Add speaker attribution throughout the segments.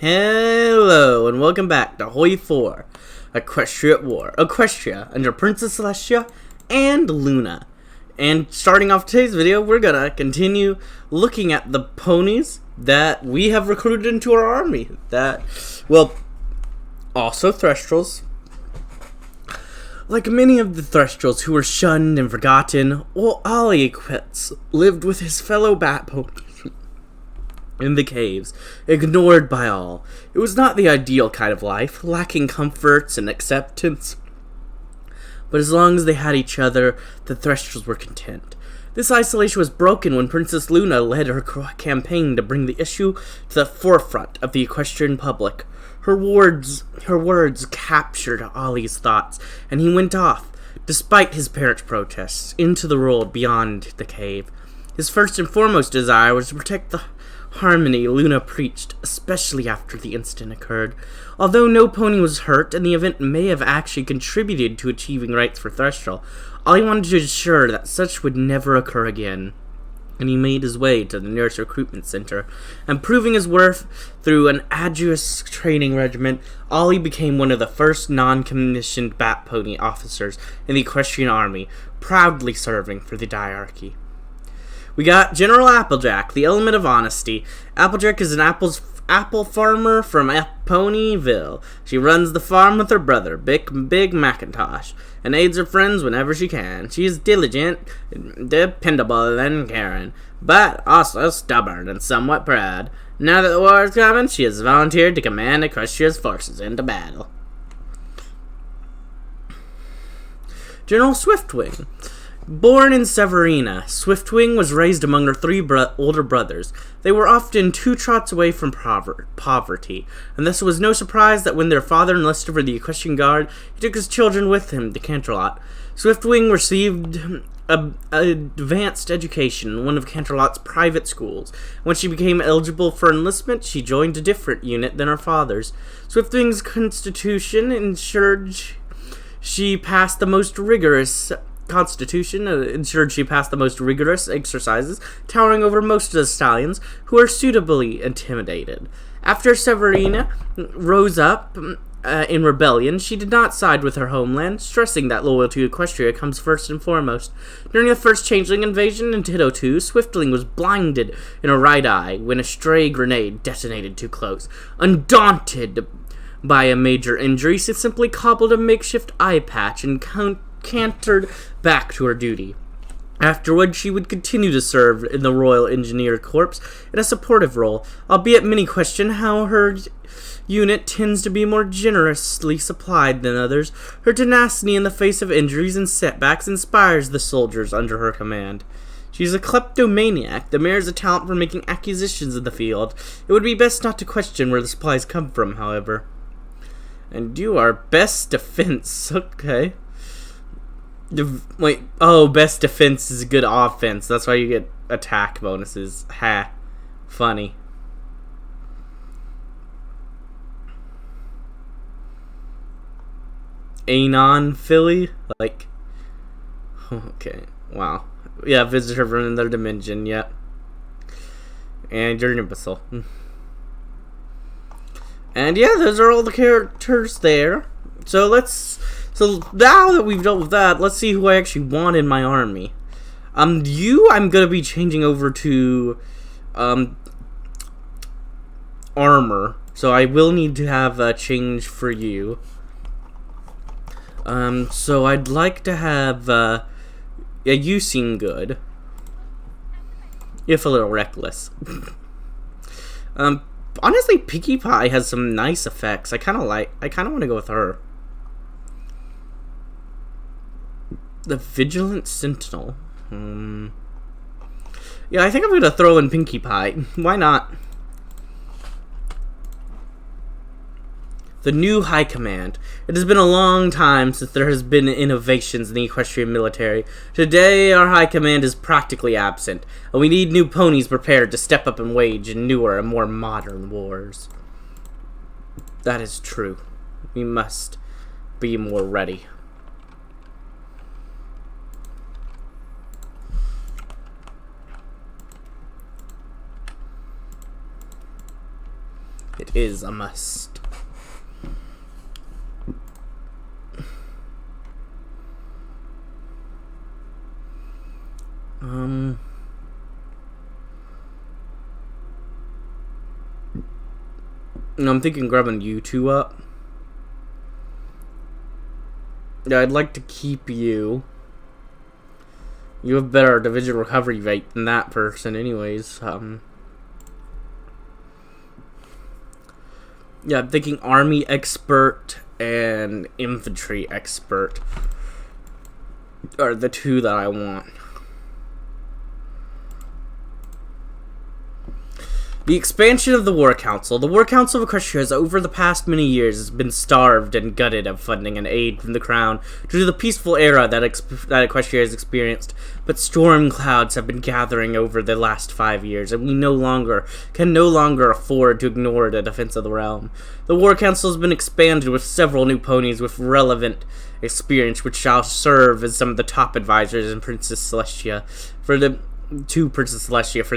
Speaker 1: Hello, and welcome back to Hoi 4, Equestria at War. Equestria, under Princess Celestia and Luna. And starting off today's video, we're gonna continue looking at the ponies that we have recruited into our army. Also Threstrals. Like many of the Threstrals who were shunned and forgotten, Ollie Equets lived with his fellow bat ponies in the caves, ignored by all. It was not the ideal kind of life, lacking comforts and acceptance. But as long as they had each other, the Threstrals were content. This isolation was broken when Princess Luna led her campaign to bring the issue to the forefront of the equestrian public. Her words captured Ollie's thoughts, and he went off, despite his parents' protests, into the world beyond the cave. His first and foremost desire was to protect the harmony Luna preached, especially after the incident occurred. Although no pony was hurt, and the event may have actually contributed to achieving rights for Thestral, Ollie wanted to ensure that such would never occur again. And he made his way to the nearest recruitment center, and proving his worth through an arduous training regimen, Ollie became one of the first non-commissioned bat pony officers in the Equestrian Army, proudly serving for the diarchy. We got General Applejack, the element of honesty. Applejack is an apple farmer from Ponyville. She runs the farm with her brother, Big Macintosh, and aids her friends whenever she can. She is diligent, dependable, and caring, but also stubborn and somewhat proud. Now that the war is coming, she has volunteered to command Equestria's forces into battle. General Swiftwing. Born in Zebrica, Swiftwing was raised among her three older brothers. They were often 2 trots away from poverty, and thus it was no surprise that when their father enlisted for the Equestrian Guard, he took his children with him to Canterlot. Swiftwing received an advanced education in one of Canterlot's private schools. When she became eligible for enlistment, she joined a different unit than her father's. Swiftwing's constitution ensured she passed the most rigorous exercises, towering over most of the stallions, who are suitably intimidated. After Zebrica rose up in rebellion, she did not side with her homeland, stressing that loyalty to Equestria comes first and foremost. During the first changeling invasion in Ditto 2, Swiftling was blinded in her right eye when a stray grenade detonated too close. Undaunted by a major injury, she simply cobbled a makeshift eye patch and cantered back to her duty. Afterward, she would continue to serve in the Royal Engineer Corps in a supportive role, albeit many question how her unit tends to be more generously supplied than others. Her tenacity in the face of injuries and setbacks inspires the soldiers under her command. She's a kleptomaniac that mirrors a talent for making acquisitions in the field. It would be best not to question where the supplies come from, however. And you are best defense, okay. Best defense is good offense. That's why you get attack bonuses. Ha. Funny. Anon Philly? Okay. Wow. Yeah, visitor from another dimension, yep. And you're an imbecile. And yeah, those are all the characters there. So now that we've dealt with that, let's see who I actually want in my army. I'm gonna be changing over to armor, so I will need to have a change for you. So I'd like to have you seem good, if a little reckless. Honestly, Pinkie Pie has some nice effects. I kind of want to go with her. The Vigilant Sentinel. Yeah, I think I'm going to throw in Pinkie Pie. Why not? The new High Command. It has been a long time since there has been innovations in the equestrian military. Today, our High Command is practically absent, and we need new ponies prepared to step up and wage newer and more modern wars. That is true. We must be more ready. It is a must. I'm thinking grabbing you two up. Yeah, I'd like to keep you. You have better division recovery rate than that person anyways. Yeah, I'm thinking army expert and infantry expert are the two that I want. The expansion of the War Council. The War Council of Equestria has, over the past many years, been starved and gutted of funding and aid from the Crown due to the peaceful era that Equestria has experienced. But storm clouds have been gathering over the last 5 years, and we can no longer afford to ignore the defense of the realm. The War Council has been expanded with several new ponies with relevant experience, which shall serve as some of the top advisors in Princess Celestia for the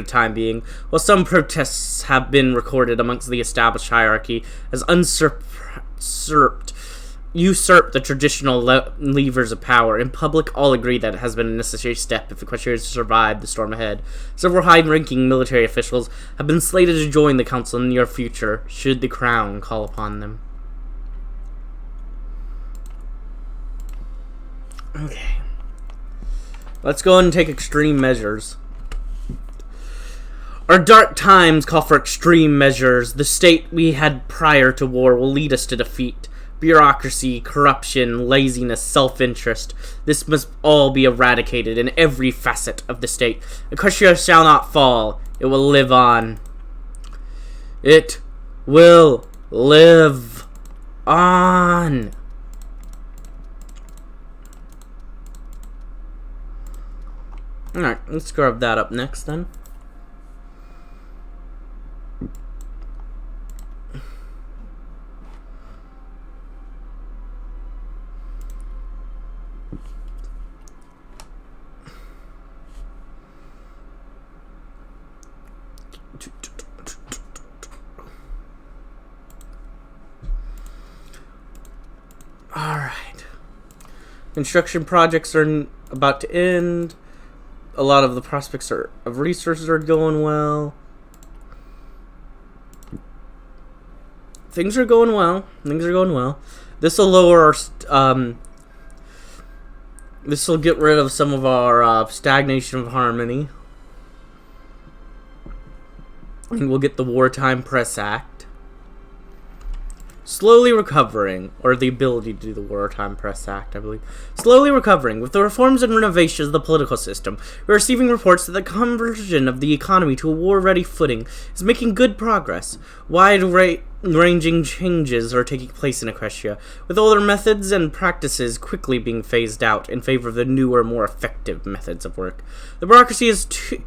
Speaker 1: time being. While some protests have been recorded amongst the established hierarchy as usurped the traditional levers of power, in public all agree that it has been a necessary step if Equestria is to survive the storm ahead. Several high-ranking military officials have been slated to join the council in the near future, should the Crown call upon them. Okay. Let's go ahead and take extreme measures. Our dark times call for extreme measures. The state we had prior to war will lead us to defeat. Bureaucracy, corruption, laziness, self-interest. This must all be eradicated in every facet of the state. Equestria shall not fall. It will live on. It will live on. Alright, let's grab that up next then. Alright. Construction projects are about to end. A lot of the prospects of resources are going well. Things are going well. This will lower our this will get rid of some of our stagnation of harmony. And we'll get the Wartime Press Act. Slowly recovering, or the ability to do the Wartime Press Act, I believe. Slowly recovering. With the reforms and renovations of the political system, we're receiving reports that the conversion of the economy to a war-ready footing is making good progress. Wide-ranging changes are taking place in Equestria, with older methods and practices quickly being phased out in favor of the newer, more effective methods of work. The bureaucracy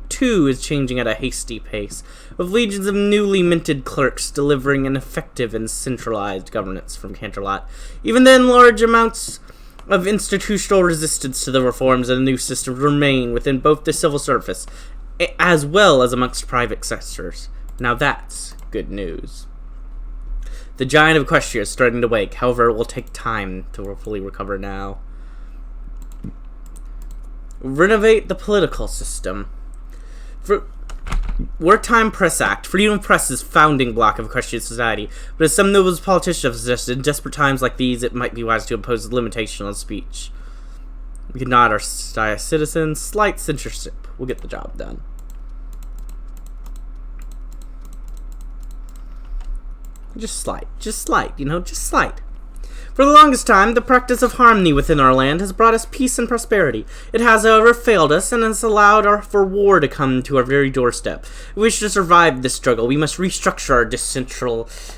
Speaker 1: too is changing at a hasty pace, with legions of newly minted clerks delivering an effective and centralized governance from Canterlot. Even then, large amounts of institutional resistance to the reforms of the new system remain within both the civil service as well as amongst private sectors. Now that's good news. The giant of Equestria is starting to wake, however, it will take time to fully recover now. Renovate the political system. Wartime Press Act. Freedom of press is founding block of Equestrian society, but as some noble politicians have suggested, in desperate times like these, it might be wise to impose a limitation on speech. We can nod our citizens. Slight censorship will get the job done. Just slight, you know, just slight. For the longest time, the practice of harmony within our land has brought us peace and prosperity. It has, however, failed us and has allowed for war to come to our very doorstep. If we wish to survive this struggle, we must restructure our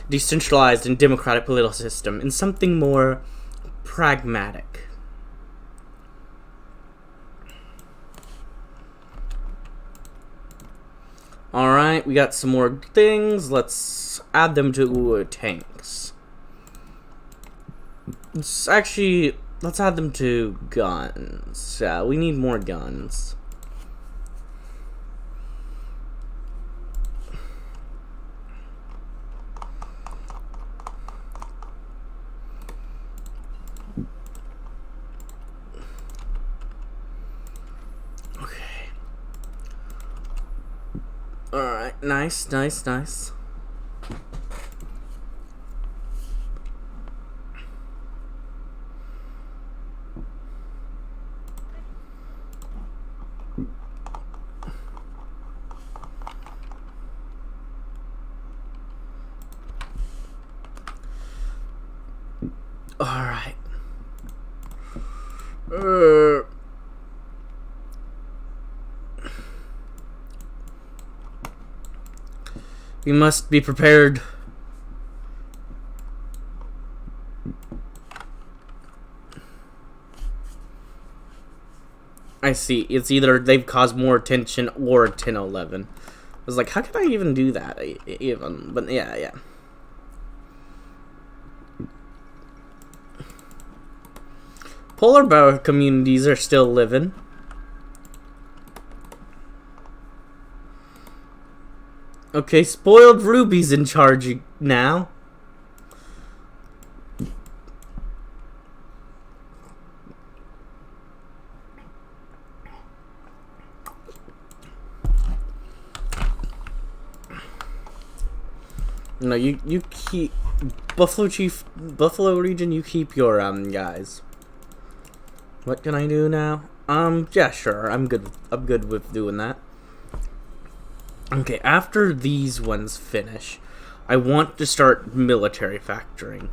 Speaker 1: decentralized and democratic political system in something more pragmatic. Alright, we got some more things. Let's add them to tanks. Let's add them to guns. Yeah, we need more guns. Alright, nice, nice, nice. Alright. We must be prepared. I see. It's either they've caused more attention or 1011. I was like, how can I even do that? But yeah. Polar bear communities are still living. Okay, spoiled Ruby's in charge now. No, you keep Buffalo region. You keep your guys. What can I do now? Yeah, sure. I'm good with doing that. Okay, after these ones finish, I want to start military factoring.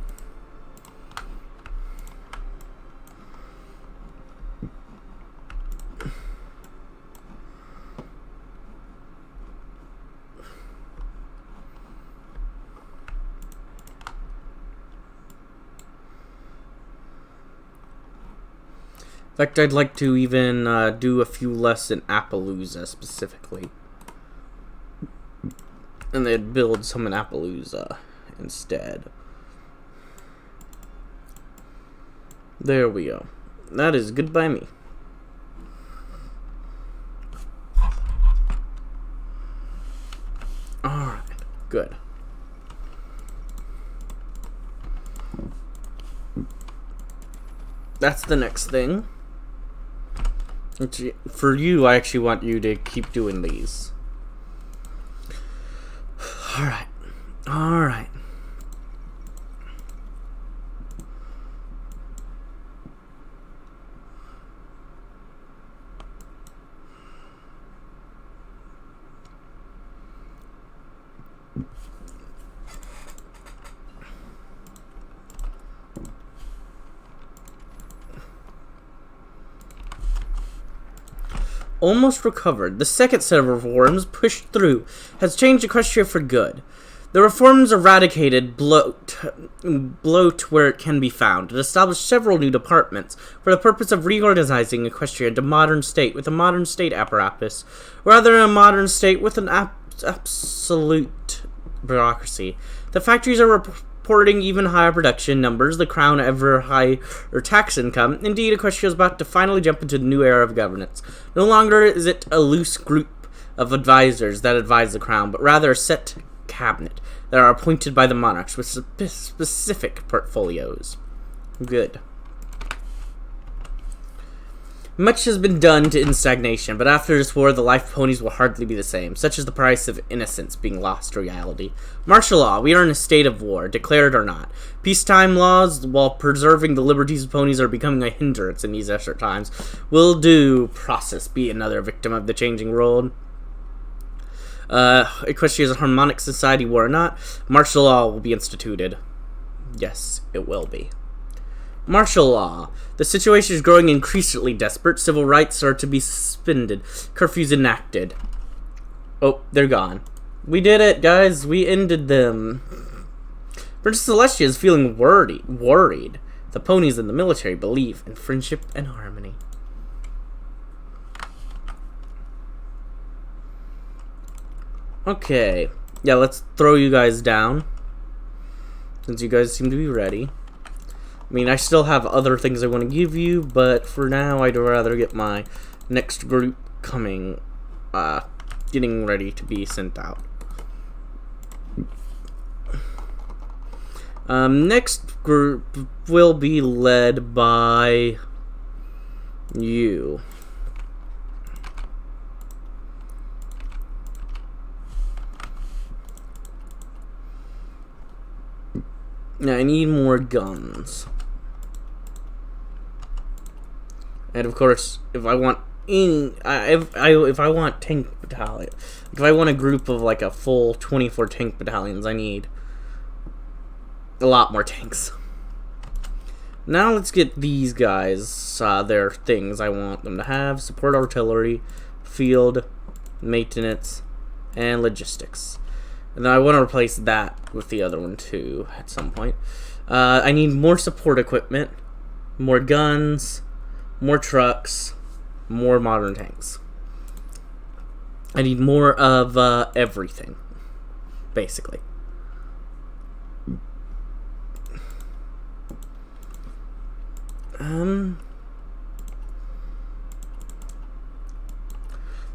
Speaker 1: In fact, I'd like to even do a few less in Appaloosa specifically. And they'd build some in Appaloosa instead. There we go. That is good by me. Alright, good. That's the next thing. For you, I actually want you to keep doing these. Alright. Alright. Almost recovered. The second set of reforms pushed through has changed Equestria for good. The reforms eradicated bloat where it can be found and established several new departments for the purpose of reorganizing Equestria into a modern state with a modern state apparatus, rather than a modern state with an absolute bureaucracy. The factories are reporting even higher production numbers, the crown ever higher tax income. Indeed, Equestria is about to finally jump into the new era of governance. No longer is it a loose group of advisors that advise the crown, but rather a set cabinet that are appointed by the monarchs with specific portfolios. Good. Much has been done to end stagnation, but after this war, the life of ponies will hardly be the same. Such is the price of innocence being lost to reality. Martial law. We are in a state of war, declared or not. Peacetime laws, while preserving the liberties of ponies, are becoming a hindrance in these desperate times. Will due process be another victim of the changing world? Equestria is a harmonic society, war or not. Martial law will be instituted. Yes, it will be. Martial law. The situation is growing increasingly desperate. Civil rights are to be suspended. Curfews enacted. Oh, they're gone. We did it, guys. We ended them. Princess Celestia is feeling worried. The ponies and the military believe in friendship and harmony. Okay. Yeah, let's throw you guys down. Since you guys seem to be ready. I mean, I still have other things I want to give you, but for now, I'd rather get my next group coming, getting ready to be sent out. Next group will be led by you. Now I need more guns. And of course, if I want if I want tank battalion, if I want a group of like a full 24 tank battalions, I need a lot more tanks. Now let's get these guys their things I want them to have: support artillery, field, maintenance, and logistics. And then I want to replace that with the other one too at some point. I need more support equipment, more guns, more trucks, more modern tanks. I need more of everything, basically.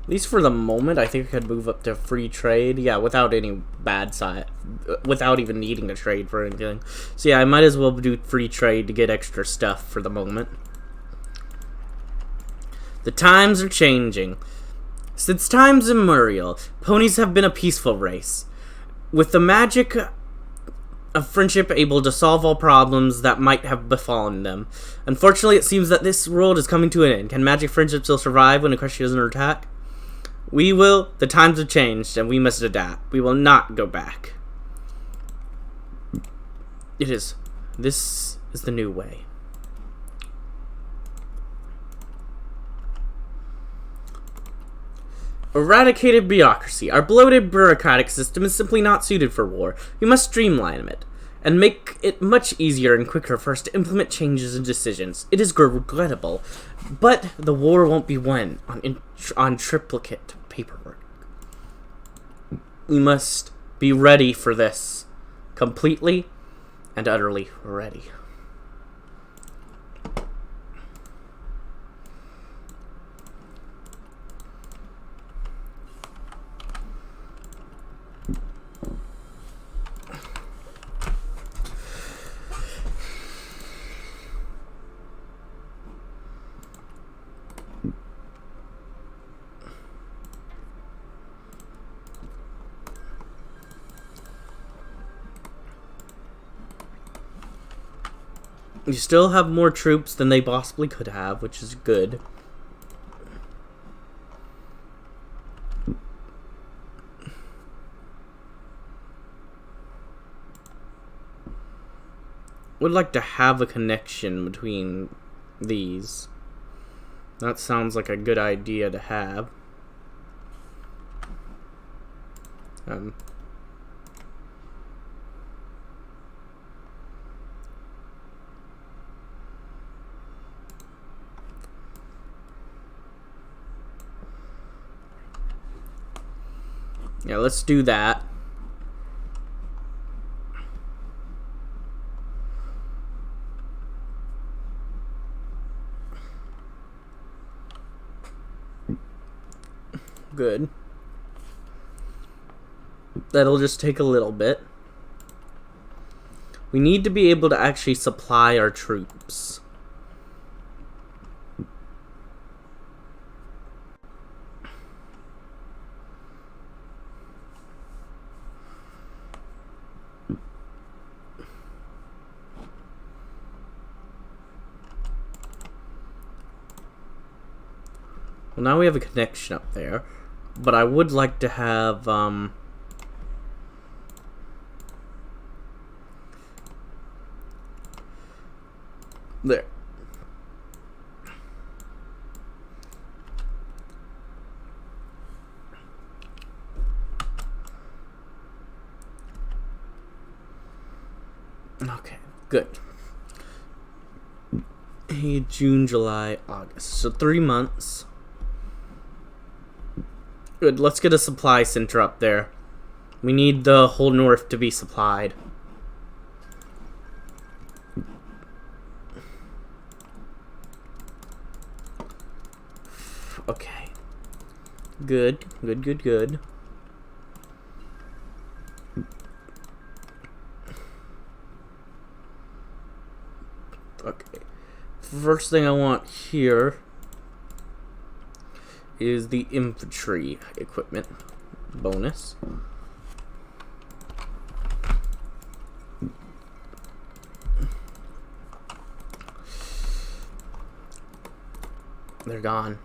Speaker 1: At least for the moment, I think I could move up to free trade. Yeah, without any bad side, without even needing to trade for anything. So yeah, I might as well do free trade to get extra stuff for the moment. The times are changing. Since times immemorial, ponies have been a peaceful race, with the magic of friendship able to solve all problems that might have befallen them. Unfortunately, it seems that this world is coming to an end. Can magic friendship still survive when Equestria is under attack? We will. The times have changed, and we must adapt. We will not go back. This is the new way. Eradicated bureaucracy. Our bloated bureaucratic system is simply not suited for war. We must streamline it and make it much easier and quicker for us to implement changes and decisions. It is regrettable, but the war won't be won on triplicate paperwork. We must be ready for this. Completely and utterly ready. You still have more troops than they possibly could have, which is good. Would like to have a connection between these. That sounds like a good idea to have. Yeah, let's do that. Good. That'll just take a little bit. We need to be able to actually supply our troops. Well, now we have a connection up there, but I would like to have, there. Okay, good. Hey, June, July, August. So 3 months. Good, let's get a supply center up there. We need the whole north to be supplied. Okay. Good, good, good, good. Okay. First thing I want here is the infantry equipment bonus. They're gone.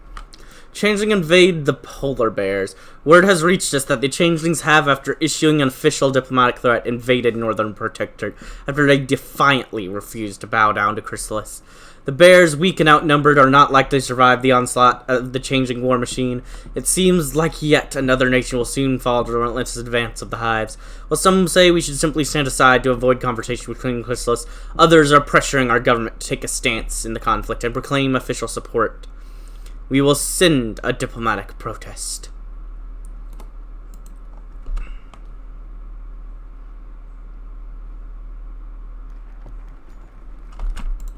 Speaker 1: Changeling invade the polar bears. Word has reached us that the changelings have, after issuing an official diplomatic threat, invaded Northern Protectorate after they defiantly refused to bow down to Chrysalis. The bears, weak and outnumbered, are not likely to survive the onslaught of the changing war machine. It seems like yet another nation will soon fall to the relentless advance of the hives. While some say we should simply stand aside to avoid confrontation with Queen Chrysalis, others are pressuring our government to take a stance in the conflict and proclaim official support. We will send a diplomatic protest.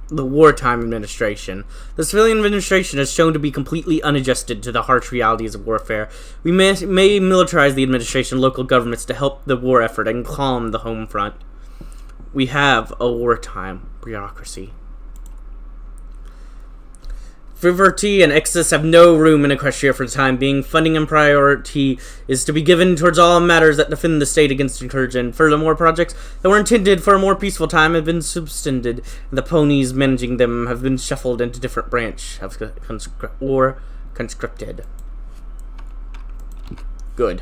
Speaker 1: The wartime administration. The civilian administration has shown to be completely unadjusted to the harsh realities of warfare. We may militarize the administration and local governments to help the war effort and calm the home front. We have a wartime bureaucracy. Frivolity and excess have no room in Equestria for the time being. Funding and priority is to be given towards all matters that defend the state against incursion. Furthermore, projects that were intended for a more peaceful time have been suspended, and the ponies managing them have been shuffled into different branch or conscripted. Good.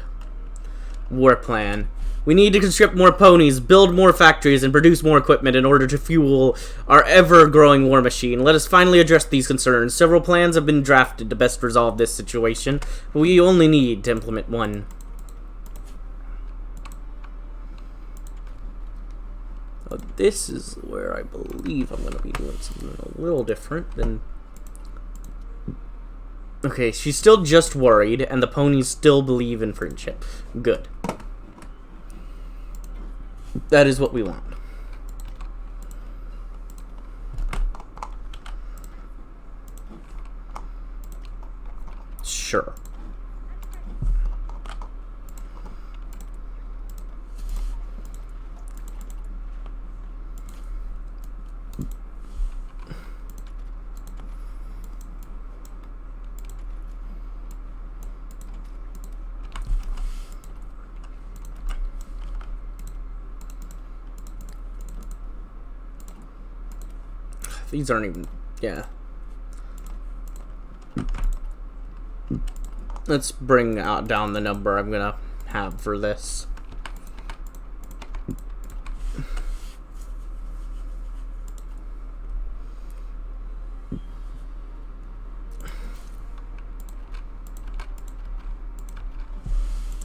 Speaker 1: War plan. We need to conscript more ponies, build more factories, and produce more equipment in order to fuel our ever-growing war machine. Let us finally address these concerns. Several plans have been drafted to best resolve this situation, but we only need to implement one. This is where I believe I'm going to be doing something a little different than... Okay, she's still just worried, and the ponies still believe in friendship. Good. That is what we want. Sure. These aren't even... yeah. Let's bring down the number I'm gonna have for this.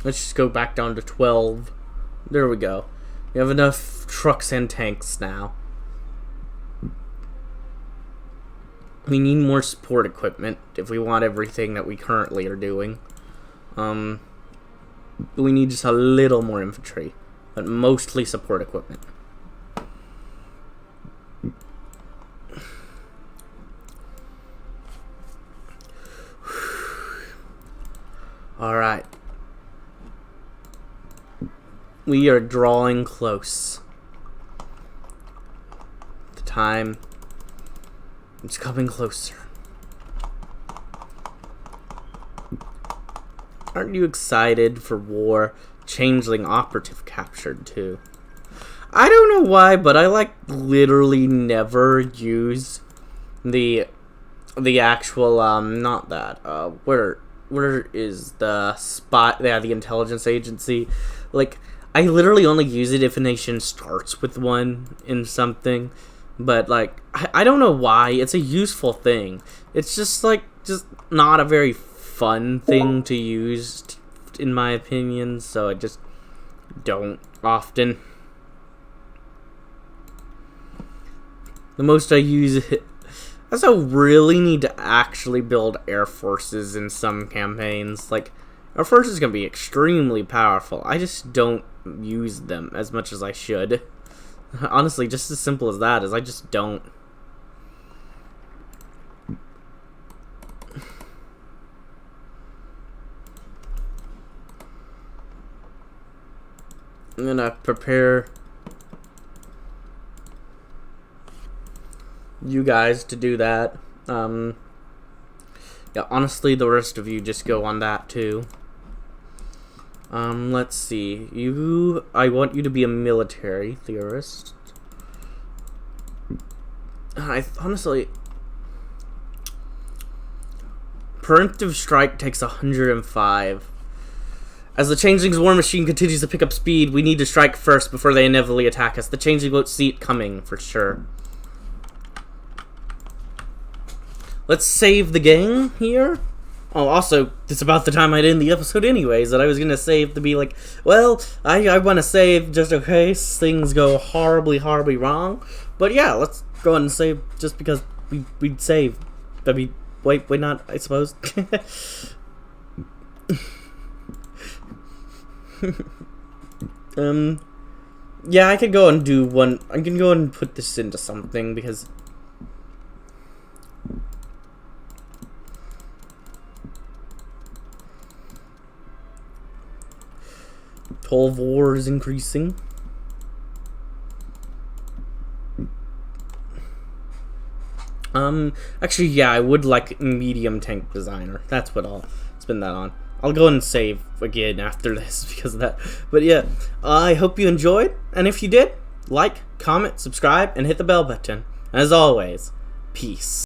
Speaker 1: Let's just go back down to 12. There we go. We have enough trucks and tanks now. We need more support equipment if we want everything that we currently are doing. We need just a little more infantry, but mostly support equipment. Alright. We are drawing close. The time... it's coming closer. Aren't you excited for war? Changeling operative captured too. I don't know why, but I like literally never use the actual not that where is the spot? Yeah, the intelligence agency. Like, I literally only use it if a nation starts with one in something. But, like, I don't know why. It's a useful thing. It's just, like, just not a very fun thing to use, in my opinion. So I just don't often. The most I use it... I also really need to actually build air forces in some campaigns. Like, air forces can be extremely powerful. I just don't use them as much as I should. Honestly, just as simple as that, is I just don't. I'm gonna prepare you guys to do that. Yeah, honestly, the rest of you just go on that too. Let's see. I want you to be a military theorist. Preemptive strike takes 105. As the Changeling's war machine continues to pick up speed, we need to strike first before they inevitably attack us. The Changeling won't see it coming, for sure. Let's save the game here. Oh, also, it's about the time I'd end the episode anyways, that I was going to save to be like, well, I want to save just in case things go horribly, horribly wrong. But yeah, let's go ahead and save just because we'd save. I mean, wait not, I suppose. Yeah, I could go and do one. I can go and put this into something because toll of war is increasing. Actually, yeah, I would like medium tank designer. That's what I'll spend that on. I'll go and save again after this because of that. But yeah, I hope you enjoyed. And if you did, like, comment, subscribe, and hit the bell button. As always, peace.